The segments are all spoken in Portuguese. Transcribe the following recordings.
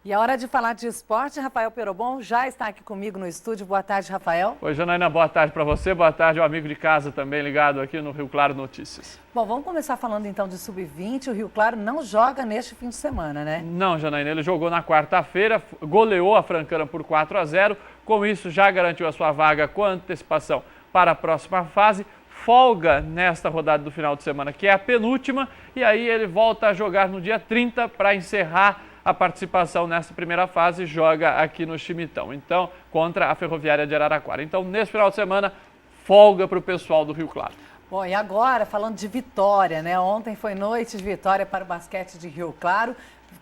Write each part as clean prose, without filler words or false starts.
E a hora de falar de esporte, Rafael Perobon já está aqui comigo no estúdio. Boa tarde, Rafael. Oi, Janaína, boa tarde para você, boa tarde ao amigo de casa também ligado aqui no Rio Claro Notícias. Bom, vamos começar falando então de Sub-20. O Rio Claro não joga neste fim de semana, né? Não, Janaína, ele jogou na quarta-feira, goleou a Francana por 4-0, com isso já garantiu a sua vaga com antecipação para a próxima fase. Folga nesta rodada do final de semana, que é a penúltima, e aí ele volta a jogar no dia 30 para encerrar a participação nessa primeira fase, joga aqui no Chimitão, então, contra a Ferroviária de Araraquara. Então, nesse final de semana, folga para o pessoal do Rio Claro. Bom, e agora, falando de vitória, né? Ontem foi noite de vitória para o basquete de Rio Claro.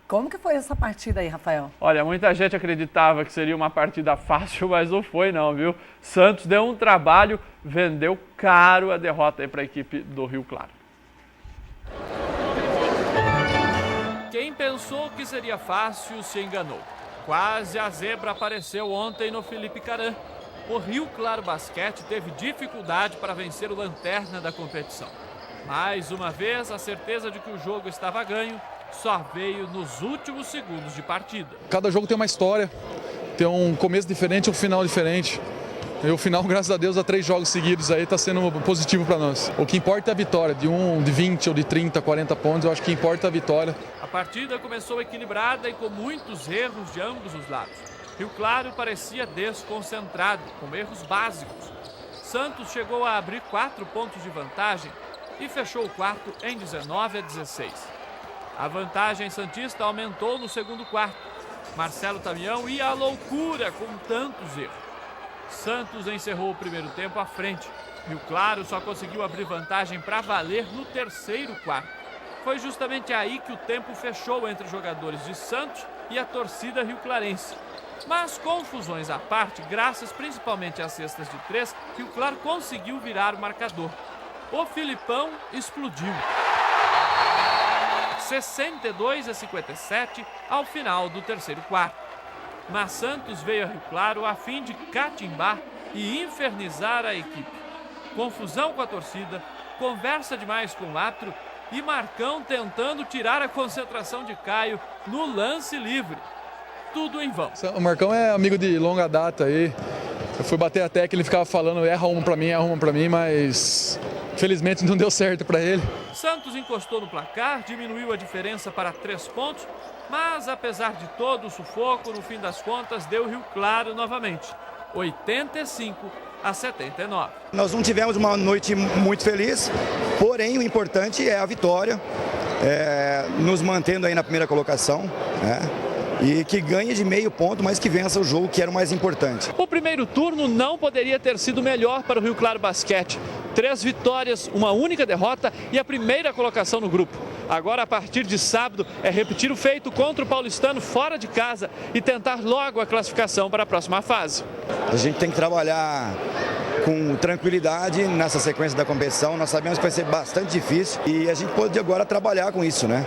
Como que foi essa partida aí, Rafael? Olha, muita gente acreditava que seria uma partida fácil, mas não foi não, viu? Santos deu um trabalho, vendeu caro a derrota aí para a equipe do Rio Claro. Quem pensou que seria fácil se enganou. Quase a zebra apareceu ontem no Felipe Caran. O Rio Claro Basquete teve dificuldade para vencer o lanterna da competição. Mais uma vez, a certeza de que o jogo estava ganho só veio nos últimos segundos de partida. Cada jogo tem uma história, tem um começo diferente e um final diferente. E o final, graças a Deus, há 3 jogos seguidos aí está sendo positivo para nós. O que importa é a vitória, de 20 ou de 30, 40 pontos, eu acho que importa a vitória. A partida começou equilibrada e com muitos erros de ambos os lados. Rio Claro parecia desconcentrado, com erros básicos. Santos chegou a abrir 4 pontos de vantagem e fechou o quarto em 19-16. A vantagem santista aumentou no segundo quarto. Marcelo Tamião ia à loucura com tantos erros. Santos encerrou o primeiro tempo à frente. Rio Claro só conseguiu abrir vantagem para valer no terceiro quarto. Foi justamente aí que o tempo fechou entre os jogadores de Santos e a torcida rioclarense. Mas confusões à parte, graças principalmente às cestas de 3, Rio Claro conseguiu virar o marcador. O Filipão explodiu. 62-57 ao final do terceiro quarto. Mas Santos veio a Rio Claro a fim de catimbar e infernizar a equipe. Confusão com a torcida, conversa demais com o árbitro e Marcão tentando tirar a concentração de Caio no lance livre. Tudo em vão. O Marcão é amigo de longa data aí. Eu fui bater a tecla, ele ficava falando erra uma pra mim, mas felizmente não deu certo para ele. Santos encostou no placar, diminuiu a diferença para 3 pontos, mas apesar de todo o sufoco, no fim das contas deu Rio Claro novamente, 85-79. Nós não tivemos uma noite muito feliz, porém o importante é a vitória, nos mantendo aí na primeira colocação, né? E que ganhe de meio ponto, mas que vença o jogo, que era o mais importante. O primeiro turno não poderia ter sido melhor para o Rio Claro Basquete. 3 vitórias, uma única derrota e a primeira colocação no grupo. Agora, a partir de sábado, é repetir o feito contra o Paulistano fora de casa e tentar logo a classificação para a próxima fase. A gente tem que trabalhar com tranquilidade nessa sequência da competição. Nós sabemos que vai ser bastante difícil e a gente pode agora trabalhar com isso, né?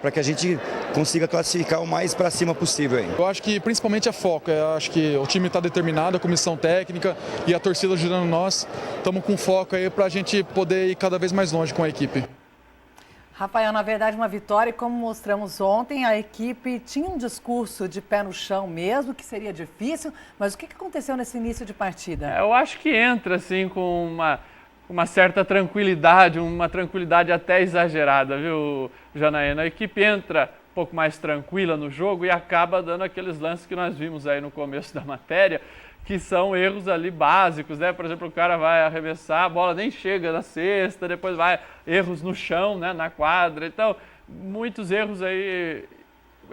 Para que a gente consiga classificar o mais para cima possível aí. Eu acho que principalmente é foco. Eu acho que o time está determinado, a comissão técnica e a torcida ajudando nós. Estamos com foco aí para a gente poder ir cada vez mais longe com a equipe. Rafael, na verdade, uma vitória, e como mostramos ontem, a equipe tinha um discurso de pé no chão mesmo, que seria difícil, mas o que aconteceu nesse início de partida? Eu acho que entra assim com uma certa tranquilidade, uma tranquilidade até exagerada, viu, Janaína? A equipe entra um pouco mais tranquila no jogo e acaba dando aqueles lances que nós vimos aí no começo da matéria, que são erros ali básicos, né? Por exemplo, o cara vai arremessar, a bola nem chega na cesta, depois vai erros no chão, né? Na quadra. Então, muitos erros aí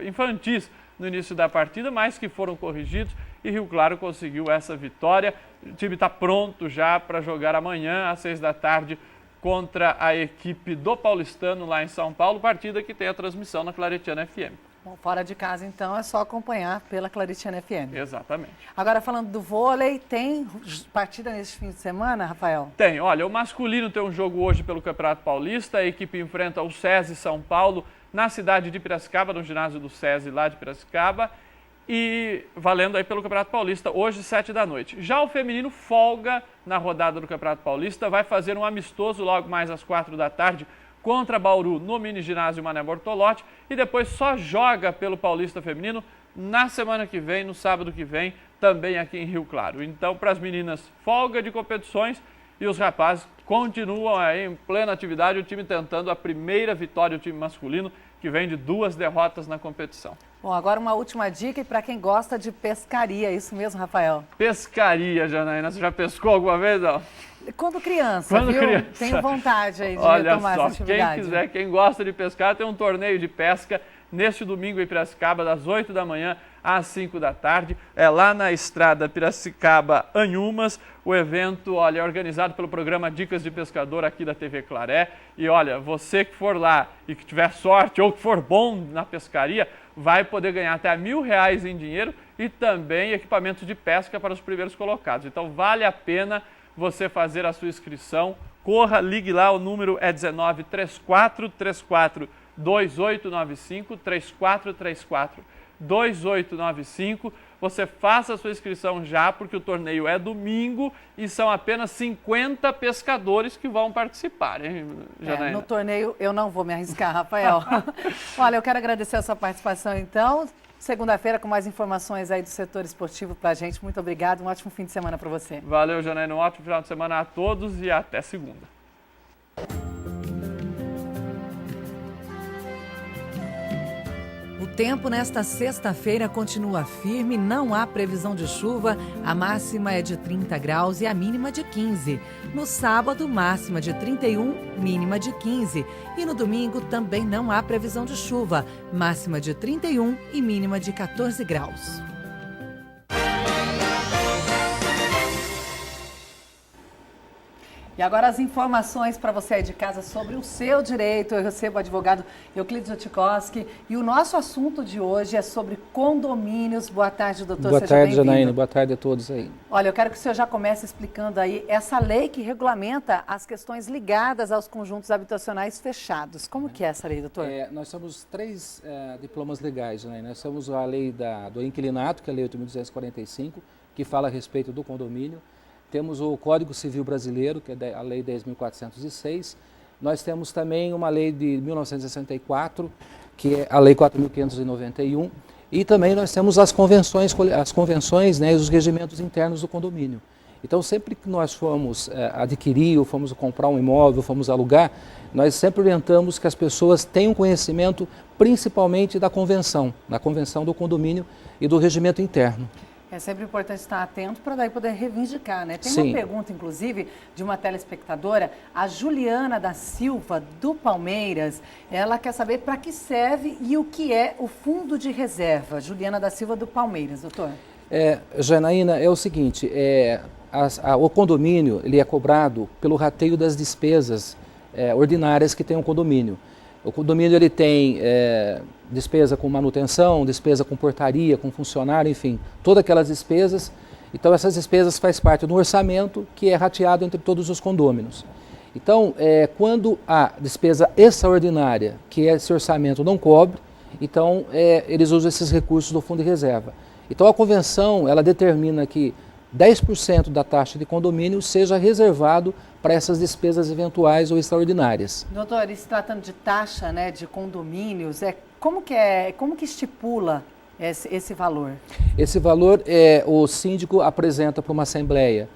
infantis no início da partida, mas que foram corrigidos e Rio Claro conseguiu essa vitória. O time está pronto já para jogar amanhã às 6 da tarde contra a equipe do Paulistano lá em São Paulo, partida que tem a transmissão na Claretiana FM. Bom, fora de casa, então, é só acompanhar pela Claretiana FM. Exatamente. Agora, falando do vôlei, tem partida nesse fim de semana, Rafael? Tem. Olha, o masculino tem um jogo hoje pelo Campeonato Paulista. A equipe enfrenta o SESI São Paulo na cidade de Piracicaba, no ginásio do SESI lá de Piracicaba. E valendo aí pelo Campeonato Paulista, hoje, 7 da noite. Já o feminino folga na rodada do Campeonato Paulista, vai fazer um amistoso logo mais às 4 da tarde contra Bauru no mini ginásio Mané Bortolotti e depois só joga pelo Paulista Feminino na semana que vem, no sábado que vem, também aqui em Rio Claro. Então, para as meninas, folga de competições e os rapazes continuam aí em plena atividade, o time tentando a primeira vitória, o time masculino, que vem de 2 derrotas na competição. Bom, agora uma última dica para quem gosta de pescaria, isso mesmo, Rafael? Pescaria, Janaína, você já pescou alguma vez, não? Quando criança, Quando viu? criança. Tenho vontade aí de Olha retomar só, essa atividade. quem quiser, quem gosta de pescar, tem um torneio de pesca neste domingo em Piracicaba, das 8 da manhã às 5 da tarde. É lá na estrada Piracicaba-Anhumas. O evento, olha, é organizado pelo programa Dicas de Pescador aqui da TV Claré. E olha, você que for lá e que tiver sorte ou que for bom na pescaria, vai poder ganhar até R$1.000 em dinheiro e também equipamentos de pesca para os primeiros colocados. Então vale a pena você fazer a sua inscrição. Corra, ligue lá, o número é 19 3434 2895 3434 2895. Você faça a sua inscrição já, porque o torneio é domingo e são apenas 50 pescadores que vão participar, hein, Janaína? No torneio eu não vou me arriscar, Rafael. Olha, eu quero agradecer a sua participação, então. Segunda-feira com mais informações aí do setor esportivo pra gente. Muito obrigado, um ótimo fim de semana para você. Valeu, Janaína, um ótimo final de semana a todos e até segunda. O tempo nesta sexta-feira continua firme, não há previsão de chuva, a máxima é de 30 graus e a mínima de 15. No sábado, máxima de 31, mínima de 15. E no domingo também não há previsão de chuva, máxima de 31 e mínima de 14 graus. E agora as informações para você aí de casa sobre o seu direito. Eu recebo o advogado Euclides Otikowski e o nosso assunto de hoje é sobre condomínios. Boa tarde, doutor. Boa tarde, Janaína. Boa tarde a todos aí. Olha, eu quero que o senhor já comece explicando aí essa lei que regulamenta as questões ligadas aos conjuntos habitacionais fechados. Como que é essa lei, doutor? Nós temos 3 diplomas legais, Janaína. Nós temos a lei do inquilinato, que é a lei 8.245, que fala a respeito do condomínio. Temos o Código Civil Brasileiro, que é a Lei 10.406. Nós temos também uma lei de 1964, que é a Lei 4.591. E também nós temos as convenções, né, e os regimentos internos do condomínio. Então, sempre que nós formos adquirir, ou formos comprar um imóvel, formos alugar, nós sempre orientamos que as pessoas tenham conhecimento, principalmente da convenção do condomínio e do regimento interno. É sempre importante estar atento para daí poder reivindicar, né? Tem Sim. uma pergunta, inclusive, de uma telespectadora, a Juliana da Silva, do Palmeiras. Ela quer saber para que serve e o que é o fundo de reserva. Juliana da Silva, do Palmeiras, doutor. Janaína, é o seguinte, o condomínio ele é cobrado pelo rateio das despesas ordinárias que tem um condomínio. O condomínio ele tem despesa com manutenção, despesa com portaria, com funcionário, enfim, todas aquelas despesas. Então essas despesas fazem parte do orçamento que é rateado entre todos os condôminos. Então, quando a despesa extraordinária, que esse orçamento não cobre, então eles usam esses recursos do fundo de reserva. Então a convenção ela determina que 10% da taxa de condomínio seja reservado para essas despesas eventuais ou extraordinárias. Doutor, e se tratando de taxa, né, de condomínios, como que estipula esse valor? Esse valor, o síndico apresenta para uma assembleia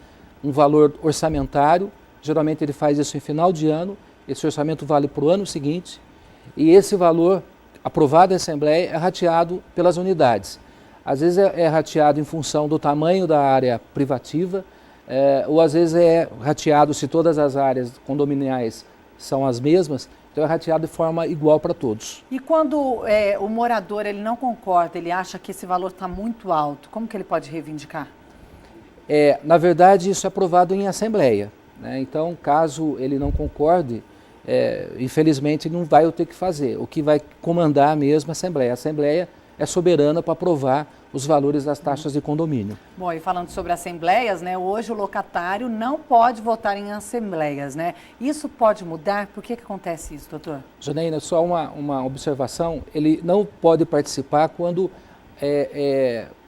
um valor orçamentário, geralmente ele faz isso em final de ano, esse orçamento vale para o ano seguinte, e esse valor aprovado na assembleia é rateado pelas unidades. Às vezes é rateado em função do tamanho da área privativa, ou às vezes é rateado, se todas as áreas condominiais são as mesmas, então é rateado de forma igual para todos. E quando o morador ele não concorda, ele acha que esse valor está muito alto, como que ele pode reivindicar? Na verdade, isso é aprovado em assembleia, né? Então, caso ele não concorde, infelizmente não vai ter que fazer. O que vai comandar mesmo a assembleia. A assembleia é soberana para aprovar os valores das taxas de condomínio. Bom, e falando sobre assembleias, né, hoje o locatário não pode votar em assembleias, né? Isso pode mudar? Por que acontece isso, doutor? Janaína, só uma observação, ele não pode participar quando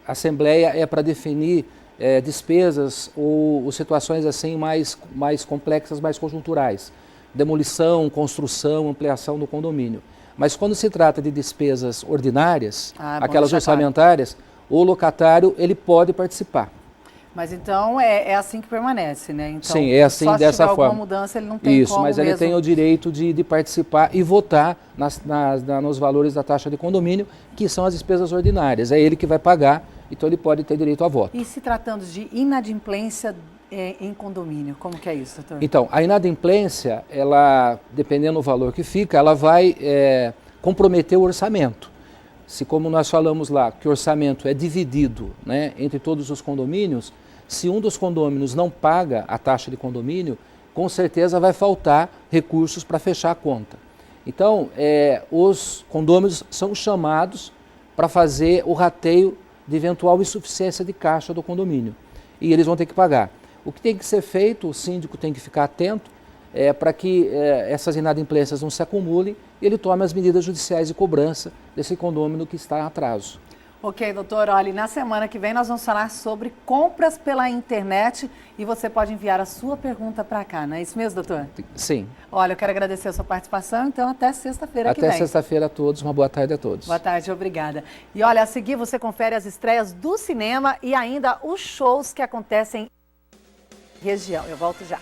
a assembleia é para definir despesas ou situações assim mais complexas, mais conjunturais. demolição, construção, ampliação do condomínio. Mas quando se trata de despesas ordinárias, aquelas orçamentárias, o locatário ele pode participar. Mas então é assim que permanece, né? Então, sim, é assim, dessa forma. Alguma mudança, ele não tem isso, como mas ele tem o direito de participar e votar nos valores da taxa de condomínio, que são as despesas ordinárias. É ele que vai pagar, então ele pode ter direito a voto. E se tratando de inadimplência em condomínio, como que é isso, doutor? Então, a inadimplência, ela, dependendo do valor que fica, ela vai comprometer o orçamento. Se, como nós falamos lá, que o orçamento é dividido, né, entre todos os condomínios, se um dos condôminos não paga a taxa de condomínio, com certeza vai faltar recursos para fechar a conta. Então, os condôminos são chamados para fazer o rateio de eventual insuficiência de caixa do condomínio. E eles vão ter que pagar. O que tem que ser feito, o síndico tem que ficar atento, para que essas inadimplências não se acumulem e ele tome as medidas judiciais de cobrança desse condômino que está em atraso. Ok, doutor, olha, na semana que vem nós vamos falar sobre compras pela internet e você pode enviar a sua pergunta para cá, não é isso mesmo, doutor? Sim. Olha, eu quero agradecer a sua participação, então até sexta-feira que vem. Até sexta-feira a todos, uma boa tarde a todos. Boa tarde, obrigada. E olha, a seguir você confere as estreias do cinema e ainda os shows que acontecem região. Eu volto já.